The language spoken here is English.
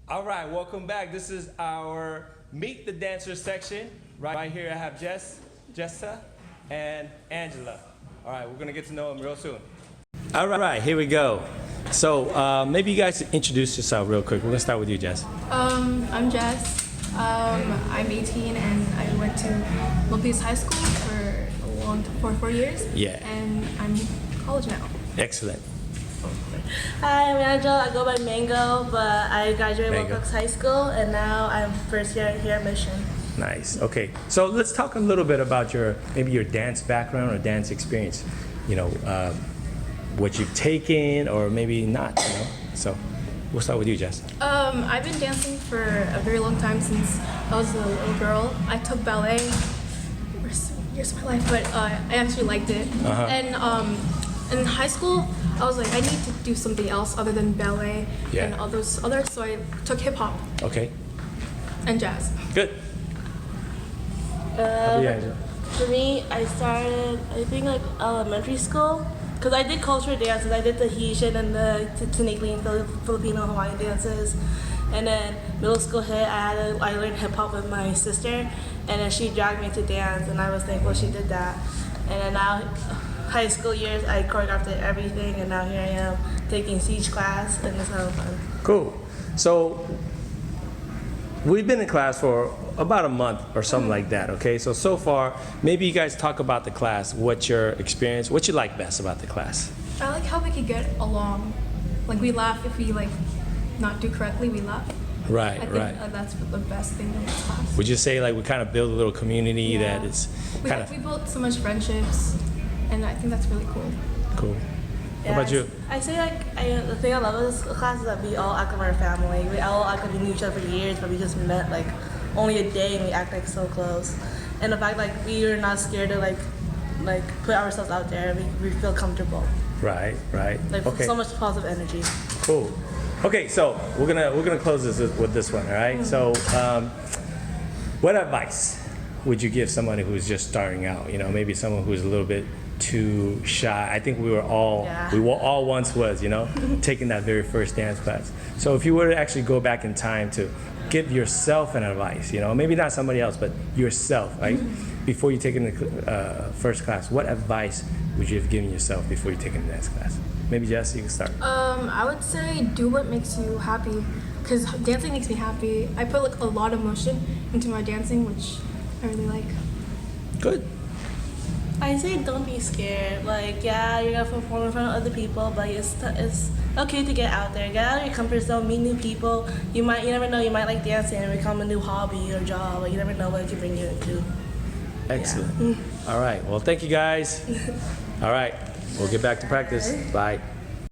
All right, welcome back. This is our Meet the Dancers section. Right here I have Jessa, and Angela. All right, we're gonna get to know them real soon. All right, here we go. So maybe you guys introduce yourself real quick. We're gonna start with you, Jess. I'm Jess. I'm 18 and I went to Milpitas High School for 4 years. Yeah. And I'm in college now. Excellent. Hi, I'm Angela. I go by Mango, but I graduated Mango. Wilcox High School, and now I'm first year here at Mission. Nice. Okay. So let's talk a little bit about maybe your dance background or dance experience. You know, what you've taken or maybe not. You know. So we'll start with you, Jess. I've been dancing for a very long time since I was a little girl. I took ballet for some years of my life, but I actually liked it. Uh-huh. And in high school, I was like, I need to do something else other than ballet and all those others, so I took hip hop. Okay. And jazz. Good. For me, I started, I think, like elementary school, because I did cultural dances. I did Tahitian and the Tinigling, Filipino Hawaiian dances. And then middle school hit, I learned hip hop with my sister, and then she dragged me to dance, and I was thankful she did that. And then now, high school years, I choreographed everything, and now here I am taking siege class, and it's so fun. Cool. So we've been in class for about a month or something like that, okay? So far, maybe you guys talk about the class, what's your experience, what you like best about the class? I like how we could get along. Like, we laugh if we, like, not do correctly, we laugh. Right, I think right. that's the best thing in this class. Would you say like we kind of build a little community that is kind We built so much friendships, and I think that's really cool. cool? What about you? I say the thing I love about this class is that we all act like we're a family. We all act like we knew each other for years, but we just met like only a day and we act like so close. And the fact like we are not scared to like put ourselves out there. We feel comfortable. Right. Like Okay. so much positive energy. Cool. Okay, so we're gonna close this with this one. All right. So, what advice would you give somebody who's just starting out? You know, maybe someone who's a little bit too shy. I think we were all once was, you know, taking that very first dance class. So if you were to actually go back in time to give yourself an advice, you know, maybe not somebody else, but yourself, right? Before you take in the first class, what advice would you have given yourself before you take in the dance class? Maybe Jess, you can start. I would say do what makes you happy, because dancing makes me happy. I put like a lot of emotion into my dancing, which I really like. Good. I say don't be scared. Like, yeah, you're gonna perform in front of other people, but it's okay to get out there. Get out of your comfort zone, meet new people. You never know, you might like dancing and become a new hobby or job. Like, you never know what it can bring you into. Excellent. All right. Well, thank you guys. All right. We'll get back to practice. Bye.